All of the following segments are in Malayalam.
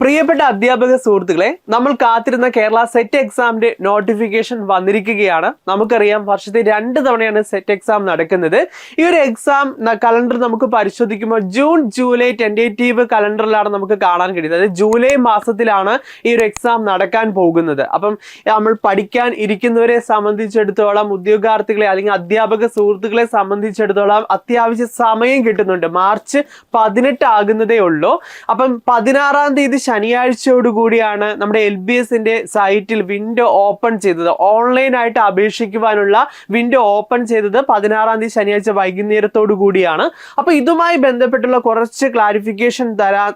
പ്രിയപ്പെട്ട അധ്യാപക സുഹൃത്തുക്കളെ, നമ്മൾ കാത്തിരുന്ന കേരള സെറ്റ് എക്സാമിന്റെ നോട്ടിഫിക്കേഷൻ വന്നിരിക്കുകയാണ്. നമുക്കറിയാം, വർഷത്തെ 2 തവണയാണ് സെറ്റ് എക്സാം നടക്കുന്നത്. ഈ ഒരു എക്സാം കലണ്ടർ നമുക്ക് പരിശോധിക്കുമ്പോൾ ജൂൺ ജൂലൈ ടെൻറ്റേറ്റീവ് കലണ്ടറിലാണ് നമുക്ക് കാണാൻ കഴിയുന്നത്. അതായത് ജൂലൈ മാസത്തിലാണ് ഈ ഒരു എക്സാം നടക്കാൻ പോകുന്നത്. അപ്പം നമ്മൾ പഠിക്കാൻ ഇരിക്കുന്നവരെ സംബന്ധിച്ചിടത്തോളം, ഉദ്യോഗാർത്ഥികളെ അല്ലെങ്കിൽ അധ്യാപക സുഹൃത്തുക്കളെ സംബന്ധിച്ചിടത്തോളം അത്യാവശ്യ സമയം കിട്ടുന്നുണ്ട്. മാർച്ച് 18 ആകുന്നതേ ഉള്ളൂ. അപ്പം 16-ാം തീയതി ശനിയാഴ്ചയോടുകൂടിയാണ് നമ്മുടെ LBSന്റെ സൈറ്റിൽ വിൻഡോ ഓപ്പൺ ചെയ്തത്. ഓൺലൈനായിട്ട് അപേക്ഷിക്കുവാനുള്ള വിൻഡോ ഓപ്പൺ ചെയ്തത് 16-ാം തീയതി ശനിയാഴ്ച വൈകുന്നേരത്തോടു കൂടിയാണ്. അപ്പോൾ ഇതുമായി ബന്ധപ്പെട്ടുള്ള കുറച്ച് ക്ലാരിഫിക്കേഷൻ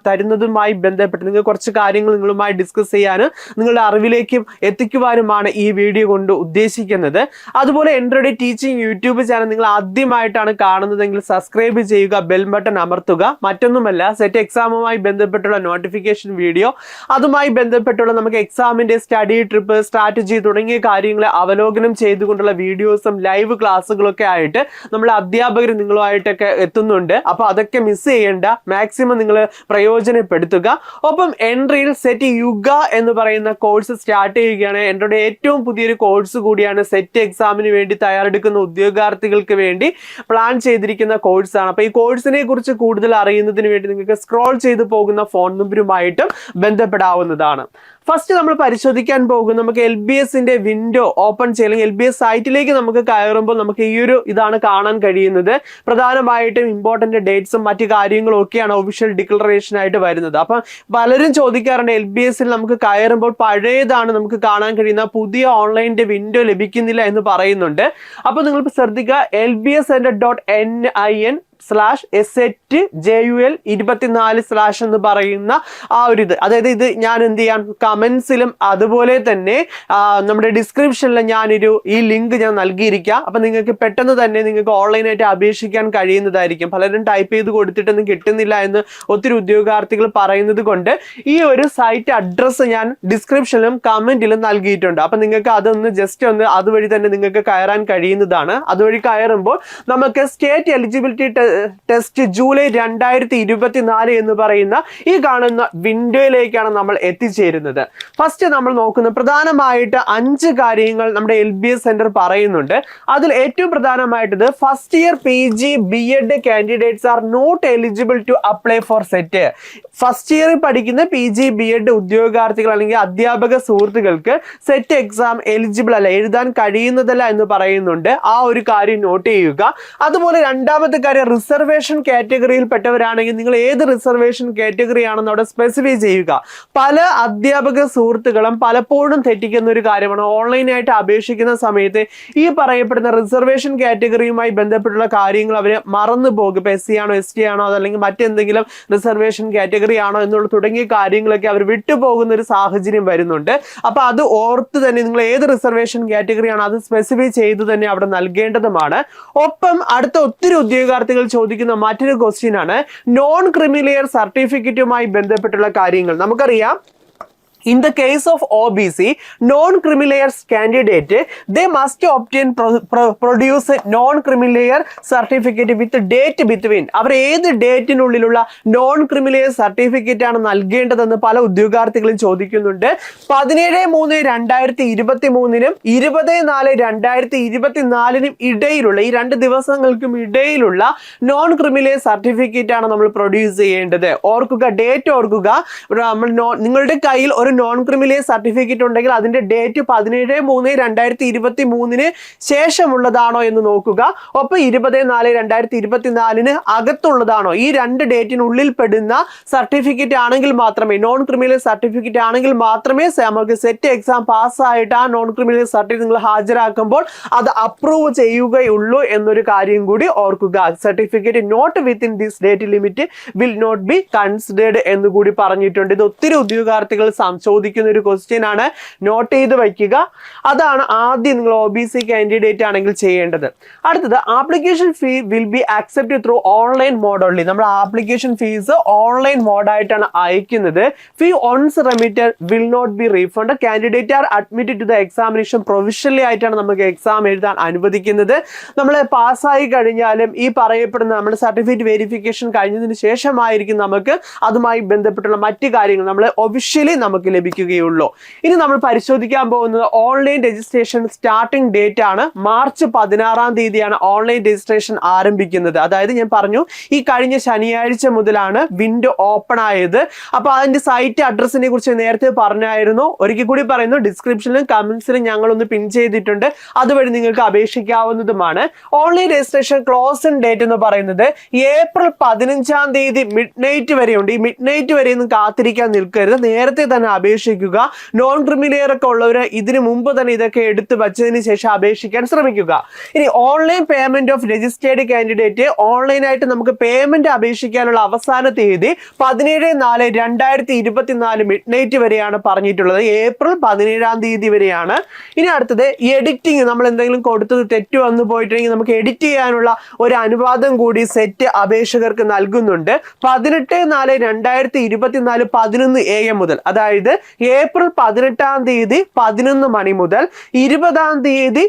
തരുന്നതുമായി ബന്ധപ്പെട്ട് നിങ്ങൾ കുറച്ച് കാര്യങ്ങൾ നിങ്ങളുമായി ഡിസ്കസ് ചെയ്യാനും നിങ്ങളുടെ അറിവിലേക്ക് എത്തിക്കുവാനുമാണ് ഈ വീഡിയോ കൊണ്ട് ഉദ്ദേശിക്കുന്നത്. അതുപോലെ എൻട്രഡി ടീച്ചിങ് യൂട്യൂബ് ചാനൽ നിങ്ങൾ ആദ്യമായിട്ടാണ് കാണുന്നതെങ്കിൽ സബ്സ്ക്രൈബ് ചെയ്യുക, ബെൽ ബട്ടൺ അമർത്തുക. മറ്റൊന്നുമല്ല, സെറ്റ് എക്സാമുമായി ബന്ധപ്പെട്ടുള്ള നോട്ടിഫിക്കേഷൻ വീഡിയോ, അതുമായി ബന്ധപ്പെട്ടുള്ള നമുക്ക് എക്സാമിന്റെ സ്റ്റഡി ട്രിപ്പ്, സ്ട്രാറ്റജി തുടങ്ങിയ കാര്യങ്ങളെ അവലോകനം ചെയ്തുകൊണ്ടുള്ള വീഡിയോസും ലൈവ് ക്ലാസ്സുകളൊക്കെ ആയിട്ട് നമ്മുടെ അധ്യാപകർ നിങ്ങളുമായിട്ടൊക്കെ എത്തുന്നുണ്ട്. അപ്പോൾ അതൊക്കെ മിസ് ചെയ്യേണ്ട, മാക്സിമം നിങ്ങൾ പ്രയോജനപ്പെടുത്തുക. ഒപ്പം എൻട്രിയിൽ സെറ്റ് യുഗ എന്ന് പറയുന്ന കോഴ്സ് സ്റ്റാർട്ട് ചെയ്യുകയാണ്. എൻട്രിയുടെ ഏറ്റവും പുതിയൊരു കോഴ്സ് കൂടിയാണ്. സെറ്റ് എക്സാമിന് വേണ്ടി തയ്യാറെടുക്കുന്ന ഉദ്യോഗാർത്ഥികൾക്ക് വേണ്ടി പ്ലാൻ ചെയ്തിരിക്കുന്ന കോഴ്സാണ്. അപ്പോൾ ഈ കോഴ്സിനെ കുറിച്ച് കൂടുതൽ അറിയുന്നതിന് വേണ്ടി നിങ്ങൾക്ക് സ്ക്രോൾ ചെയ്തു പോകുന്ന ഫോൺ നമ്പറുമായിട്ടും ബന്ധപ്പെടാവുന്നതാണ്. ഫസ്റ്റ് നമ്മൾ പരിശോധിക്കാൻ പോകും, നമുക്ക് LBSന്റെ വിൻഡോ ഓപ്പൺ ചെയ്യണമെങ്കിൽ LBS സൈറ്റിലേക്ക് നമുക്ക് കയറുമ്പോൾ നമുക്ക് ഈ ഒരു ഇതാണ് കാണാൻ കഴിയുന്നത്. പ്രധാനമായിട്ടും ഇമ്പോർട്ടന്റ് ഡേറ്റ്സും മറ്റു കാര്യങ്ങളും ഒക്കെയാണ് ഒഫീഷ്യൽ ഡിക്ലറേഷൻ ആയിട്ട് വരുന്നത്. അപ്പം പലരും ചോദിക്കാറുണ്ട്, LBSൽ നമുക്ക് കയറുമ്പോൾ പഴയതാണ് നമുക്ക് കാണാൻ കഴിയുന്ന, പുതിയ ഓൺലൈനിന്റെ വിൻഡോ ലഭിക്കുന്നില്ല എന്ന് പറയുന്നുണ്ട്. അപ്പോൾ നിങ്ങൾ ശ്രദ്ധിക്കുക, LBScenter.NIN/SETJUL24/ എന്ന് പറയുന്ന ആ ഒരു ഇത്, അതായത് ഇത് ഞാൻ എന്ത് ചെയ്യാൻ കമന്റ്സിലും അതുപോലെ തന്നെ നമ്മുടെ ഡിസ്ക്രിപ്ഷനിൽ ഈ ലിങ്ക് ഞാൻ നൽകിയിരിക്കാം. അപ്പൊ നിങ്ങൾക്ക് പെട്ടെന്ന് തന്നെ നിങ്ങൾക്ക് ഓൺലൈനായിട്ട് അപേക്ഷിക്കാൻ കഴിയുന്നതായിരിക്കും. പലരും ടൈപ്പ് ചെയ്ത് കൊടുത്തിട്ടൊന്നും കിട്ടുന്നില്ല എന്ന് ഒത്തിരി ഉദ്യോഗാർത്ഥികൾ പറയുന്നത് കൊണ്ട് ഈ ഒരു സൈറ്റ് അഡ്രസ്സ് ഞാൻ ഡിസ്ക്രിപ്ഷനിലും കമന്റിലും നൽകിയിട്ടുണ്ട്. അപ്പൊ നിങ്ങൾക്ക് അതൊന്ന് ജസ്റ്റ് ഒന്ന് അതുവഴി തന്നെ നിങ്ങൾക്ക് കയറാൻ കഴിയുന്നതാണ്. അതുവഴി കയറുമ്പോൾ നമുക്ക് സ്റ്റേറ്റ് എലിജിബിലിറ്റി ടെസ്റ്റ് ജൂലൈ 2024 എന്ന് പറയുന്ന ഈ കാണുന്ന വിൻഡോയിലേക്കാണ് നമ്മൾ എത്തിച്ചേരുന്നത്. ഫസ്റ്റ് നമ്മൾ നോക്കുന്ന പ്രധാനമായിട്ട് 5 കാര്യങ്ങൾ നമ്മുടെ LBS സെന്റർ പറയുന്നുണ്ട്. അതിൽ ഏറ്റവും പ്രധാനമായിട്ടത് first year PG B.Ed candidates are not eligible to apply for SET. First ഇയറിൽ പഠിക്കുന്ന PG B.Ed ഉദ്യോഗാർത്ഥികൾ അല്ലെങ്കിൽ അധ്യാപക സുഹൃത്തുക്കൾക്ക് സെറ്റ് എക്സാം എലിജിബിൾ അല്ല, എഴുതാൻ കഴിയുന്നതല്ല എന്ന് പറയുന്നുണ്ട്. ആ ഒരു കാര്യം നോട്ട് ചെയ്യുക. അതുപോലെ രണ്ടാമത്തെ കാര്യം, റിസർവേഷൻ കാറ്റഗറിയിൽ പെട്ടവരാണെങ്കിൽ നിങ്ങൾ ഏത് റിസർവേഷൻ കാറ്റഗറി ആണെന്ന് അവിടെ സ്പെസിഫൈ ചെയ്യുക. പല അധ്യാപക സുഹൃത്തുക്കളും പലപ്പോഴും തെറ്റിക്കുന്ന ഒരു കാര്യമാണ്, ഓൺലൈനായിട്ട് അപേക്ഷിക്കുന്ന സമയത്ത് ഈ പറയപ്പെടുന്ന റിസർവേഷൻ കാറ്റഗറിയുമായി ബന്ധപ്പെട്ടുള്ള കാര്യങ്ങൾ അവർ മറന്നു പോകും. ഇപ്പൊ SC ആണോ ST ആണോ അതല്ലെങ്കിൽ മറ്റെന്തെങ്കിലും റിസർവേഷൻ കാറ്റഗറി ആണോ എന്നുള്ള തുടങ്ങിയ കാര്യങ്ങളൊക്കെ അവർ വിട്ടുപോകുന്ന ഒരു സാഹചര്യം വരുന്നുണ്ട്. അപ്പൊ അത് ഓർത്ത് തന്നെ നിങ്ങൾ ഏത് റിസർവേഷൻ കാറ്റഗറി ആണോ അത് സ്പെസിഫൈ ചെയ്ത് തന്നെ അവിടെ നൽകേണ്ടതുമാണ്. ഒപ്പം അടുത്ത ഒത്തിരി ഉദ്യോഗാർത്ഥികൾ ചോദിക്കുന്ന മറ്റൊരു ക്വസ്റ്റ്യൻ ആണ് നോൺ ക്രിമിലെയർ സർട്ടിഫിക്കറ്റുമായി ബന്ധപ്പെട്ടുള്ള കാര്യങ്ങൾ. നമുക്കറിയാം, in the case of OBC non-creamileyer candidate, they must obtain produce non-creamileyer certificate with date between. അവർ ഏത് ഡേറ്റിനുള്ളിലുള്ള നോൺ ക്രിമിലെയർ സർട്ടിഫിക്കറ്റ് ആണ് നൽകേണ്ടതെന്ന് പല ഉദ്യോഗാർത്ഥികളും ചോദിക്കുന്നുണ്ട്. 17/3/2023 20/4/2024 ഇടയിലുള്ള ഈ 2 ദിവസങ്ങൾക്കും ഇടയിലുള്ള നോൺ ക്രിമിലെയർ സർട്ടിഫിക്കറ്റ് ആണ് നമ്മൾ പ്രൊഡ്യൂസ് ചെയ്യേണ്ടത്. ഓർക്കുക, ഡേറ്റ് ഓർക്കുക. നിങ്ങളുടെ കയ്യിൽ ഒരു നോൺ ക്രിമിലെയർ സർട്ടിഫിക്കറ്റ് ഉണ്ടെങ്കിൽ അതിന്റെ ഡേറ്റ് 17/3/2023 ശേഷമുള്ളതാണോ എന്ന് നോക്കുക. ഒപ്പം 20/4/2024 അകത്തുള്ളതാണോ, ഈ 2 ഡേറ്റിനുള്ളിൽ പെടുന്ന സർട്ടിഫിക്കറ്റ് ആണെങ്കിൽ മാത്രമേ, നോൺ ക്രിമിലെയർ സർട്ടിഫിക്കറ്റ് ആണെങ്കിൽ മാത്രമേ നമുക്ക് സെറ്റ് എക്സാം പാസ്സായിട്ട് ആ നോൺ ക്രിമിലെയർ സർട്ടിഫിക്കറ്റ് നിങ്ങൾ ഹാജരാക്കുമ്പോൾ അത് അപ്രൂവ് ചെയ്യുകയുള്ളൂ എന്നൊരു കാര്യം കൂടി ഓർക്കുക. Certificate not within this date limit will not be considered എന്ന് കൂടി പറഞ്ഞിട്ടുണ്ട്. ഇത് ഒത്തിരി ഉദ്യോഗാർത്ഥികൾ ചോദിക്കുന്ന ഒരു ക്വസ്റ്റ്യൻ ആണ്, നോട്ട് ചെയ്ത് വയ്ക്കുക. അതാണ് ആദ്യം നിങ്ങൾ OBC കാൻഡിഡേറ്റ് ആണെങ്കിൽ ചെയ്യേണ്ടത്. അടുത്തത് application fee will be accepted through online mode only. നമ്മൾ ആപ്ലിക്കേഷൻ ഫീസ് ഓൺലൈൻ മോഡായിട്ടാണ് അയക്കുന്നത്. Fee once remitted will not be refund. Candidate are admitted to the examination provisionally ആയിട്ടാണ് നമുക്ക് എക്സാം എഴുതാൻ അനുവദിക്കുന്നത്. നമ്മൾ പാസ്സായി കഴിഞ്ഞാലും ഈ പറയപ്പെടുന്ന നമ്മുടെ സർട്ടിഫിക്കറ്റ് വെരിഫിക്കേഷൻ കഴിഞ്ഞതിന് ശേഷമായിരിക്കും നമുക്ക് അതുമായി ബന്ധപ്പെട്ടുള്ള മറ്റു കാര്യങ്ങൾ നമ്മൾ ഒഫീഷ്യലി നമുക്ക് ലഭിക്കുകയുള്ളൂ. ഇനി നമ്മൾ പരിശോധിക്കാൻ പോകുന്നത് ഓൺലൈൻ രജിസ്ട്രേഷൻ സ്റ്റാർട്ടിംഗ് ഡേറ്റ് ആണ്. മാർച്ച് 16 തീയതിയാണ് ഓൺലൈൻ രജിസ്ട്രേഷൻ ആരംഭിക്കുന്നത്. അതായത് ഞാൻ പറഞ്ഞു ഈ കഴിഞ്ഞ ശനിയാഴ്ച മുതലാണ് വിൻഡോ ഓപ്പൺ ആയത്. അപ്പൊ അതിന്റെ സൈറ്റ് അഡ്രസ്സിനെ കുറിച്ച് നേരത്തെ പറഞ്ഞായിരുന്നു. ഒരിക്കൽ കൂടി പറയുന്നു, ഡിസ്ക്രിപ്ഷനിലും കമന്റ്സിലും ഞങ്ങളൊന്ന് പിൻ ചെയ്തിട്ടുണ്ട്, അതുവഴി നിങ്ങൾക്ക് അപേക്ഷിക്കാവുന്നതുമാണ്. ഓൺലൈൻ രജിസ്ട്രേഷൻ ക്ലോസിംഗ് ഡേറ്റ് എന്ന് പറയുന്നത് ഏപ്രിൽ 15 തീയതി മിഡ് നൈറ്റ് വരെയുണ്ട്. ഈ മിഡ് നൈറ്റ് വരെ ഒന്നും കാത്തിരിക്കാൻ നിൽക്കരുത്, നേരത്തെ തന്നെ അപേക്ഷിക്കുക. നോൺ ക്രിമിലിയർ ഒക്കെ ഉള്ളവർ ഇതിനു മുമ്പ് തന്നെ ഇതൊക്കെ എടുത്ത് വച്ചതിന് ശേഷം അപേക്ഷിക്കാൻ ശ്രമിക്കുക. ഇനി online payment of registered candidate, ഓൺലൈനായിട്ട് നമുക്ക് പേയ്മെന്റ് അപേക്ഷിക്കാനുള്ള അവസാന തീയതി 17/4/2024 മിഡ് നൈറ്റ് വരെയാണ് പറഞ്ഞിട്ടുള്ളത്. ഏപ്രിൽ 17 തീയതി വരെയാണ്. ഇനി അടുത്തത് എഡിറ്റിംഗ്, നമ്മൾ എന്തെങ്കിലും കൊടുത്തത് തെറ്റ് വന്നു പോയിട്ടുണ്ടെങ്കിൽ നമുക്ക് എഡിറ്റ് ചെയ്യാനുള്ള ഒരു അനുവാദം കൂടി സെറ്റ് അപേക്ഷകർക്ക് നൽകുന്നുണ്ട്. 18/4/2024 11 AM മുതൽ, അതായത് ഏപ്രിൽ 18 തീയതി 11 മണി മുതൽ 20 തീയതി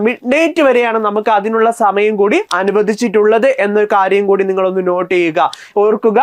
മിഡ് നൈറ്റ് വരെയാണ് നമുക്ക് അതിനുള്ള സമയം കൂടി അനുവദിച്ചിട്ടുള്ളത് എന്ന കാര്യം കൂടി നിങ്ങളൊന്ന് നോട്ട് ചെയ്യുക. ഓർക്കുക,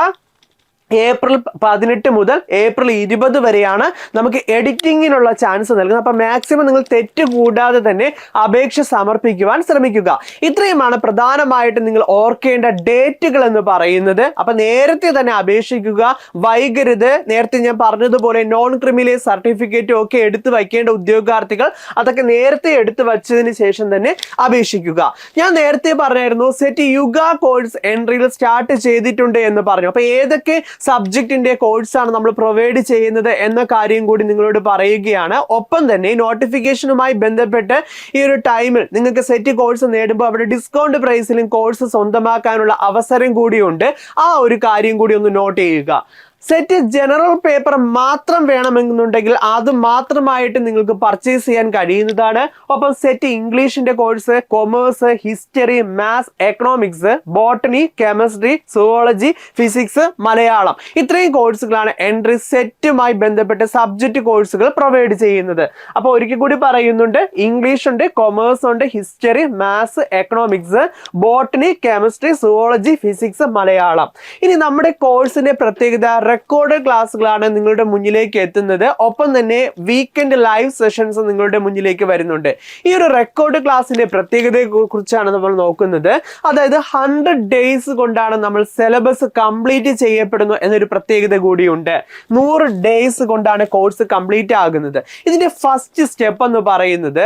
ഏപ്രിൽ 18 മുതൽ ഏപ്രിൽ 20 വരെയാണ് നമുക്ക് എഡിറ്റിങ്ങിനുള്ള ചാൻസ് നൽകുന്നത്. അപ്പൊ മാക്സിമം നിങ്ങൾ തെറ്റ് കൂടാതെ തന്നെ അപേക്ഷ സമർപ്പിക്കുവാൻ ശ്രമിക്കുക. ഇത്രയുമാണ് പ്രധാനമായിട്ട് നിങ്ങൾ ഓർക്കേണ്ട ഡേറ്റുകൾ എന്ന് പറയുന്നത്. അപ്പൊ നേരത്തെ തന്നെ അപേക്ഷിക്കുക, വൈകരുത്. നേരത്തെ ഞാൻ പറഞ്ഞതുപോലെ നോൺ ക്രിമിനൽ സർട്ടിഫിക്കറ്റും ഒക്കെ എടുത്തു വയ്ക്കേണ്ട ഉദ്യോഗാർത്ഥികൾ അതൊക്കെ നേരത്തെ എടുത്തു വച്ചതിന് ശേഷം തന്നെ അപേക്ഷിക്കുക. ഞാൻ നേരത്തെ പറഞ്ഞായിരുന്നു സെറ്റ് യുഗ കോഴ്സ് എൻട്രിയിൽ സ്റ്റാർട്ട് ചെയ്തിട്ടുണ്ട് എന്ന് പറഞ്ഞു. അപ്പൊ ഏതൊക്കെ സബ്ജക്റ്റിന്റെ കോഴ്സാണ് നമ്മൾ പ്രൊവൈഡ് ചെയ്യുന്നത് എന്ന കാര്യം കൂടി നിങ്ങളോട് പറയുകയാണ്. ഒപ്പം തന്നെ നോട്ടിഫിക്കേഷനുമായി ബന്ധപ്പെട്ട് ഈ ഒരു ടൈമിൽ നിങ്ങൾക്ക് സെറ്റ് കോഴ്സ് നേടുമ്പോൾ അവിടെ ഡിസ്കൗണ്ട് പ്രൈസിലും കോഴ്സ് സ്വന്തമാക്കാനുള്ള അവസരം കൂടിയുണ്ട്. ആ ഒരു കാര്യം കൂടി ഒന്ന് നോട്ട് ചെയ്യുക. സെറ്റ് ജനറൽ പേപ്പർ മാത്രം വേണമെന്നുണ്ടെങ്കിൽ അത് മാത്രമായിട്ട് നിങ്ങൾക്ക് പർച്ചേസ് ചെയ്യാൻ കഴിയുന്നതാണ്. ഒപ്പം സെറ്റ് ഇംഗ്ലീഷിന്റെ course, commerce, history, maths, economics, botany, chemistry, zoology, physics, Malayalam, ഇത്രയും കോഴ്സുകളാണ് എൻട്രി സെറ്റുമായി ബന്ധപ്പെട്ട് സബ്ജക്റ്റ് കോഴ്സുകൾ പ്രൊവൈഡ് ചെയ്യുന്നത്. അപ്പോൾ ഒരിക്കൽ കൂടി പറയുന്നുണ്ട്, ഇംഗ്ലീഷ് ഉണ്ട്, കൊമേഴ്സ് ഉണ്ട്, history, maths, economics, botany, chemistry, zoology, physics, Malayalam. ഇനി നമ്മുടെ കോഴ്സിന്റെ പ്രത്യേകത റെക്കോർഡ് ക്ലാസ്സുകളാണ് നിങ്ങളുടെ മുന്നിലേക്ക് എത്തുന്നത്. ഒപ്പം തന്നെ വീക്കെൻഡ് ലൈവ് സെഷൻസ് നിങ്ങളുടെ മുന്നിലേക്ക് വരുന്നുണ്ട്. ഈ ഒരു റെക്കോർഡ് ക്ലാസ്സിന്റെ പ്രത്യേകതയെ കുറിച്ചാണ് നമ്മൾ നോക്കുന്നത്. അതായത് 100 ഡേയ്സ് കൊണ്ടാണ് നമ്മൾ സിലബസ് കംപ്ലീറ്റ് ചെയ്യപ്പെടുന്നു എന്നൊരു പ്രത്യേകത കൂടിയുണ്ട്. 100 ഡേയ്സ് കൊണ്ടാണ് കോഴ്സ് കംപ്ലീറ്റ് ആകുന്നത്. ഇതിന്റെ ഫസ്റ്റ് സ്റ്റെപ്പ് എന്ന് പറയുന്നത്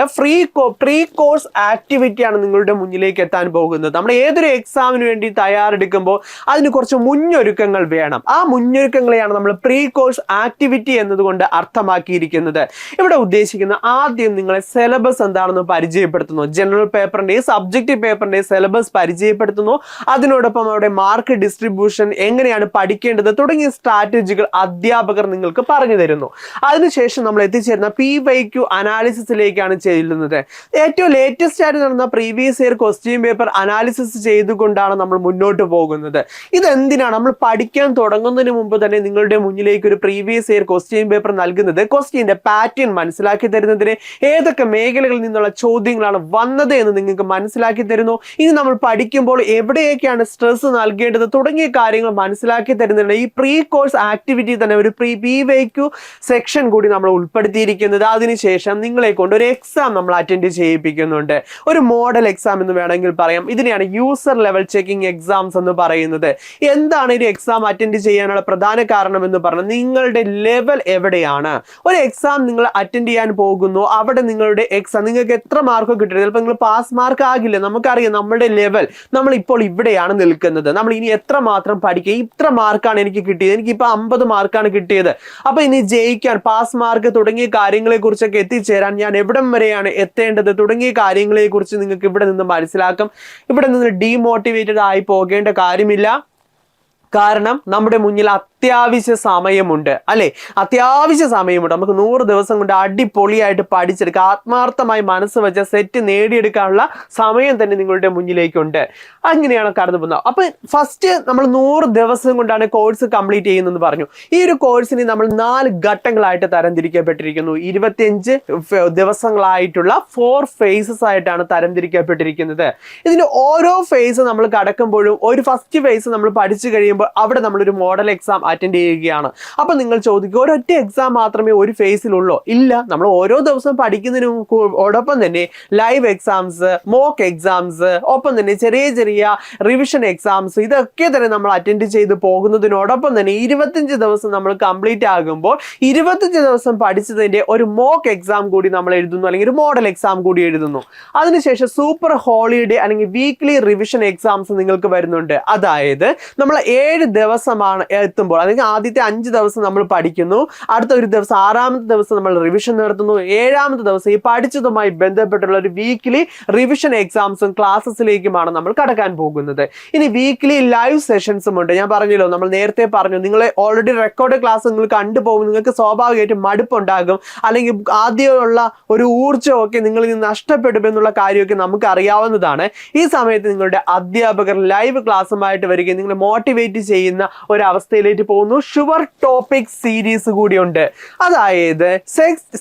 പ്രീ കോഴ്സ് ആക്ടിവിറ്റി ആണ് നിങ്ങളുടെ മുന്നിലേക്ക് എത്താൻ പോകുന്നത്. നമ്മൾ ഏതൊരു എക്സാമിന് വേണ്ടി തയ്യാറെടുക്കുമ്പോൾ അതിന് കുറച്ച് മുന്നൊരുക്കങ്ങൾ വേണം. ആ മുന്നൊരുക്കങ്ങളെയാണ് നമ്മൾ പ്രീ കോഴ്സ് ആക്ടിവിറ്റി എന്നതുകൊണ്ട് അർത്ഥമാക്കിയിരിക്കുന്നത്. ഇവിടെ ഉദ്ദേശിക്കുന്ന ആദ്യം നിങ്ങളെ സിലബസ് എന്താണെന്ന് പരിചയപ്പെടുത്തുന്നു. ജനറൽ പേപ്പറിന്റെ, സബ്ജക്റ്റ് പേപ്പറിന്റെ സിലബസ് പരിചയപ്പെടുത്തുന്നു. അതിനോടൊപ്പം അവിടെ മാർക്ക് ഡിസ്ട്രിബ്യൂഷൻ, എങ്ങനെയാണ് പഠിക്കേണ്ടത് തുടങ്ങിയ സ്ട്രാറ്റജികൾ അധ്യാപകർ നിങ്ങൾക്ക് പറഞ്ഞു തരുന്നു. അതിനുശേഷം നമ്മൾ എത്തിച്ചേരുന്ന PYQ അനാലിസിസിലേക്കാണ് ചെല്ലുന്നത്. ഏറ്റവും ലേറ്റസ്റ്റ് ആയിട്ട് നടന്ന previous year question paper analysis ചെയ്തുകൊണ്ടാണ് നമ്മൾ മുന്നോട്ട് പോകുന്നത്. ഇതെന്തിനാണ്? നമ്മൾ പഠിക്കാൻ തുടങ്ങുന്നതിന് മുമ്പ് തന്നെ നിങ്ങളുടെ മുന്നിലേക്ക് ഒരു പ്രീവിയസ് ഇയർ ക്വസ്റ്റ്യൻ പേപ്പർ നൽകുന്നത് ക്വസ്റ്റ്യന്റെ പാറ്റേൺ മനസ്സിലാക്കി തരുന്നതിന്, ഏതൊക്കെ മേഖലകളിൽ നിന്നുള്ള ചോദ്യങ്ങളാണ് വന്നത് എന്ന് നിങ്ങൾക്ക് മനസ്സിലാക്കി തരുന്നു. ഇനി നമ്മൾ പഠിക്കുമ്പോൾ എവിടെയൊക്കെയാണ് സ്ട്രെസ് നൽകേണ്ടത് തുടങ്ങിയ കാര്യങ്ങൾ മനസ്സിലാക്കി തരുന്നുണ്ട്. ഈ പ്രീ കോഴ്സ് ആക്ടിവിറ്റി തന്നെ ഒരു PYQ സെക്ഷൻ കൂടി നമ്മൾ ഉൾപ്പെടുത്തിയിരിക്കുന്നത്. അതിനുശേഷം നിങ്ങളെ കൊണ്ട് ഒരു എക്സാം നമ്മൾ അറ്റൻഡ് ചെയ്യിപ്പിക്കുന്നുണ്ട്. ഒരു മോഡൽ എക്സാം എന്ന് വേണമെങ്കിൽ പറയാം. ഇതിനെയാണ് യൂസർ ലെവൽ ചെക്കിംഗ് എക്സാംസ് എന്ന് പറയുന്നത്. എന്താണ് ഒരു എക്സാം അറ്റൻഡ് ചെയ്യാനുള്ള പ്രധാന കാരണം എന്ന് പറഞ്ഞാൽ നിങ്ങളുടെ ലെവൽ എവിടെയാണ്. ഒരു എക്സാം നിങ്ങൾ അറ്റൻഡ് ചെയ്യാൻ പോകുന്നു, അവിടെ നിങ്ങളുടെ എക്സാം നിങ്ങൾക്ക് എത്ര മാർക്ക് കിട്ടുന്നത്, ചിലപ്പോൾ നിങ്ങൾ പാസ് മാർക്ക് ആകില്ല. നമുക്കറിയാം നമ്മുടെ ലെവൽ, നമ്മൾ ഇപ്പോൾ ഇവിടെയാണ് നിൽക്കുന്നത്. നമ്മൾ ഇനി എത്ര മാത്രം പഠിക്കുക, ഇത്ര മാർക്കാണ് എനിക്ക് കിട്ടിയത്, എനിക്കിപ്പോൾ 50 മാർക്കാണ് കിട്ടിയത്. അപ്പൊ ഇനി ജയിക്കാൻ പാസ് മാർക്ക് തുടങ്ങിയ കാര്യങ്ങളെ കുറിച്ചൊക്കെ എത്തിച്ചേരാൻ ഞാൻ എവിടം വരെയാണ് എത്തേണ്ടത് തുടങ്ങിയ കാര്യങ്ങളെ കുറിച്ച് നിങ്ങൾക്ക് ഇവിടെ നിന്ന് മനസ്സിലാക്കും. ഇവിടെ നിന്ന് ഡീമോട്ടിവേറ്റഡ് ആയി പോകേണ്ട കാര്യമില്ല. കാരണം നമ്മുടെ മുന്നിൽ അത്യാവശ്യ സമയമുണ്ട് അല്ലെ, അത്യാവശ്യ സമയമുണ്ട്. നമുക്ക് 100 ദിവസം കൊണ്ട് അടിപൊളിയായിട്ട് പഠിച്ചെടുക്കുക, ആത്മാർത്ഥമായി മനസ്സ് വെച്ച സെറ്റ് നേടിയെടുക്കാനുള്ള സമയം തന്നെ നിങ്ങളുടെ മുന്നിലേക്കുണ്ട്. അങ്ങനെയാണ് കടന്നു പോകുന്നത്. അപ്പൊ ഫസ്റ്റ് നമ്മൾ 100 ദിവസം കൊണ്ടാണ് കോഴ്സ് കംപ്ലീറ്റ് ചെയ്യുന്നതെന്ന് പറഞ്ഞു. ഈ ഒരു കോഴ്സിന് നമ്മൾ 4 ഘട്ടങ്ങളായിട്ട് തരംതിരിക്കപ്പെട്ടിരിക്കുന്നു. 25 ദിവസങ്ങളായിട്ടുള്ള 4 ഫേസസ് ആയിട്ടാണ് തരംതിരിക്കപ്പെട്ടിരിക്കുന്നത്. ഇതിന് ഓരോ ഫേസ് നമ്മൾ കടക്കുമ്പോഴും ഒരു ഫസ്റ്റ് ഫേസ് നമ്മൾ പഠിച്ചു കഴിയുമ്പോൾ അവിടെ നമ്മളൊരു മോഡൽ എക്സാം അറ്റൻഡ് ചെയ്യുകയാണ്. അപ്പൊ നിങ്ങൾ ചോദിക്കും, ഒരൊറ്റ എക്സാം മാത്രമേ ഒരു ഫേസിലുള്ളൂ? ഇല്ല, നമ്മൾ ഓരോ ദിവസവും പഠിക്കുന്നതിനോടൊപ്പം തന്നെ ലൈവ് എക്സാംസ്, മോക്ക് എക്സാംസ്, ഒപ്പം തന്നെ ചെറിയ ചെറിയ റിവിഷൻ എക്സാംസ്, ഇതൊക്കെ തന്നെ നമ്മൾ അറ്റൻഡ് ചെയ്ത് പോകുന്നതിനോടൊപ്പം തന്നെ 25 ദിവസം നമ്മൾ കംപ്ലീറ്റ് ആകുമ്പോൾ 25 ദിവസം പഠിച്ചതിന്റെ ഒരു മോക്ക് എക്സാം കൂടി നമ്മൾ എഴുതുന്നു, അല്ലെങ്കിൽ ഒരു മോഡൽ എക്സാം കൂടി എഴുതുന്നു. അതിനുശേഷം സൂപ്പർ ഹോളിഡേ അല്ലെങ്കിൽ വീക്ക്ലി റിവിഷൻ എക്സാംസ് നിങ്ങൾക്ക് വരുന്നുണ്ട്. അതായത് നമ്മൾ 7 ദിവസമാണ് എത്തുമ്പോൾ, അല്ലെങ്കിൽ ആദ്യത്തെ 5 ദിവസം നമ്മൾ പഠിക്കുന്നു, അടുത്ത ഒരു ദിവസം 6ാമത്തെ ദിവസം നമ്മൾ റിവിഷൻ നടത്തുന്നു, 7ാമത്തെ ദിവസം ഈ പഠിച്ചതുമായി ബന്ധപ്പെട്ടുള്ള ഒരു വീക്ക്ലി റിവിഷൻ എക്സാംസും ക്ലാസ്സസിലേക്കുമാണ് നമ്മൾ കടക്കാൻ പോകുന്നത്. ഇനി വീക്ക്ലി ലൈവ് സെഷൻസും ഉണ്ട്. ഞാൻ പറഞ്ഞല്ലോ, നമ്മൾ നേരത്തെ പറഞ്ഞു, നിങ്ങളെ ഓൾറെഡി റെക്കോർഡ് ക്ലാസ് നിങ്ങൾ കണ്ടുപോകും, നിങ്ങൾക്ക് സ്വാഭാവികമായിട്ടും മടുപ്പുണ്ടാകും, അല്ലെങ്കിൽ ആദ്യമുള്ള ഒരു ഊർജ്ജമൊക്കെ നിങ്ങളിൽ നിന്ന് നഷ്ടപ്പെടും എന്നുള്ള കാര്യമൊക്കെ നമുക്ക് അറിയാവുന്നതാണ്. ഈ സമയത്ത് നിങ്ങളുടെ അധ്യാപകർ ലൈവ് ക്ലാസ്സുമായിട്ട് വരികയും നിങ്ങളെ മോട്ടിവേറ്റ് ചെയ്യുന്ന ഒരു അവസ്ഥയിലേക്ക് പോകുന്നു. ഷുവർ ടോപ്പിക് സീരീസ് കൂടിയുണ്ട്. അതായത്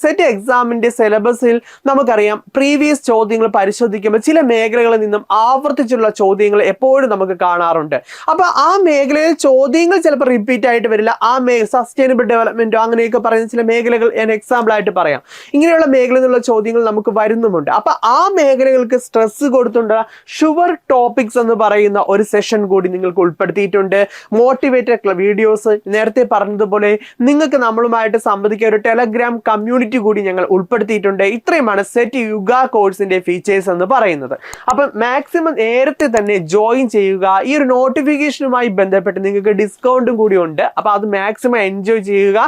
സെറ്റ് എക്സാമിന്റെ സിലബസിൽ നമുക്കറിയാം, പ്രീവിയസ് ചോദ്യങ്ങൾ പരിശോധിക്കുമ്പോൾ ചില മേഖലകളിൽ നിന്നും ആവർത്തിച്ചുള്ള ചോദ്യങ്ങൾ എപ്പോഴും നമുക്ക് കാണാറുണ്ട്. അപ്പൊ ആ മേഖലയിൽ ചോദ്യങ്ങൾ ചിലപ്പോൾ റിപ്പീറ്റ് ആയിട്ട് വരില്ല. ആ സസ്റ്റൈനബിൾ ഡെവലപ്മെന്റോ അങ്ങനെയൊക്കെ പറയുന്ന ചില മേഖലകൾ ഞാൻ എക്സാമ്പിൾ ആയിട്ട് പറയാം. ഇങ്ങനെയുള്ള മേഖലയിൽ നിന്നുള്ള ചോദ്യങ്ങൾ നമുക്ക് വരുന്നുമുണ്ട്. അപ്പൊ ആ മേഖലകൾക്ക് സ്ട്രെസ് കൊടുത്തുള്ള ഷുവർ ടോപ്പിക്സ് എന്ന് പറയുന്ന ഒരു സെഷൻ കൂടി നിങ്ങൾക്ക് ഉൾപ്പെടുത്തിയിട്ടുണ്ട്. മോട്ടിവേറ്റഡ് വീഡിയോസ്, നേരത്തെ പറഞ്ഞതുപോലെ നിങ്ങൾക്ക് നമ്മളുമായിട്ട് സംവദിക്കാൻ ഒരു ടെലഗ്രാം കമ്മ്യൂണിറ്റി കൂടി ഞങ്ങൾ ഉൾപ്പെടുത്തിയിട്ടുണ്ട്. ഇത്രയുമാണ് സെറ്റ് യുഗ കോഴ്സിന്റെ ഫീച്ചേഴ്സ് എന്ന് പറയുന്നത്. അപ്പം മാക്സിമം നേരത്തെ തന്നെ ജോയിൻ ചെയ്യുക. ഈ ഒരു നോട്ടിഫിക്കേഷനുമായി ബന്ധപ്പെട്ട് നിങ്ങൾക്ക് ഡിസ്കൗണ്ടും കൂടി ഉണ്ട്. അപ്പൊ അത് മാക്സിമം എൻജോയ് ചെയ്യുക,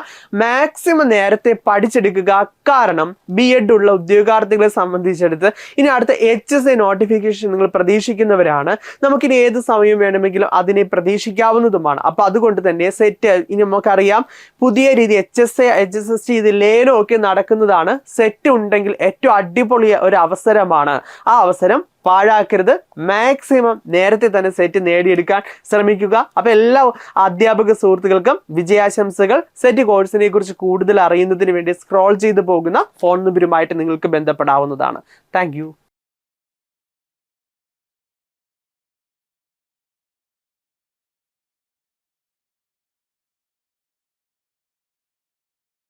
മാക്സിമം നേരത്തെ പഠിച്ചെടുക്കുക. കാരണം BEd ഉള്ള ഉദ്യോഗാർത്ഥികളെ സംബന്ധിച്ചെടുത്ത് ഇനി അടുത്ത HSA നോട്ടിഫിക്കേഷൻ നിങ്ങൾ പ്രതീക്ഷിക്കുന്നവരാണ്. നമുക്കിനി ഏത് സമയം വേണമെങ്കിലും അതിനെ പ്രതീക്ഷിക്കാവുന്നതുമാണ്. അപ്പൊ അതുകൊണ്ട് തന്നെ സെറ്റ് ഇനി നമുക്കറിയാം, പുതിയ രീതി HSA HSST ഇത് ലേലം ഒക്കെ നടക്കുന്നതാണ്. സെറ്റ് ഉണ്ടെങ്കിൽ ഏറ്റവും അടിപൊളി ഒരു അവസരമാണ്. ആ അവസരം പാഴാക്കരുത്. മാക്സിമം നേരത്തെ തന്നെ സെറ്റ് നേടിയെടുക്കാൻ ശ്രമിക്കുക. അപ്പൊ എല്ലാ അധ്യാപക സുഹൃത്തുക്കൾക്കും വിജയാശംസകൾ. സെറ്റ് കോഴ്സിനെ കുറിച്ച് കൂടുതൽ അറിയുന്നതിന് വേണ്ടി സ്ക്രോൾ ചെയ്തു പോകുന്ന ഫോൺ നമ്പറുമായിട്ട് നിങ്ങൾക്ക് ബന്ധപ്പെടാവുന്നതാണ്. താങ്ക്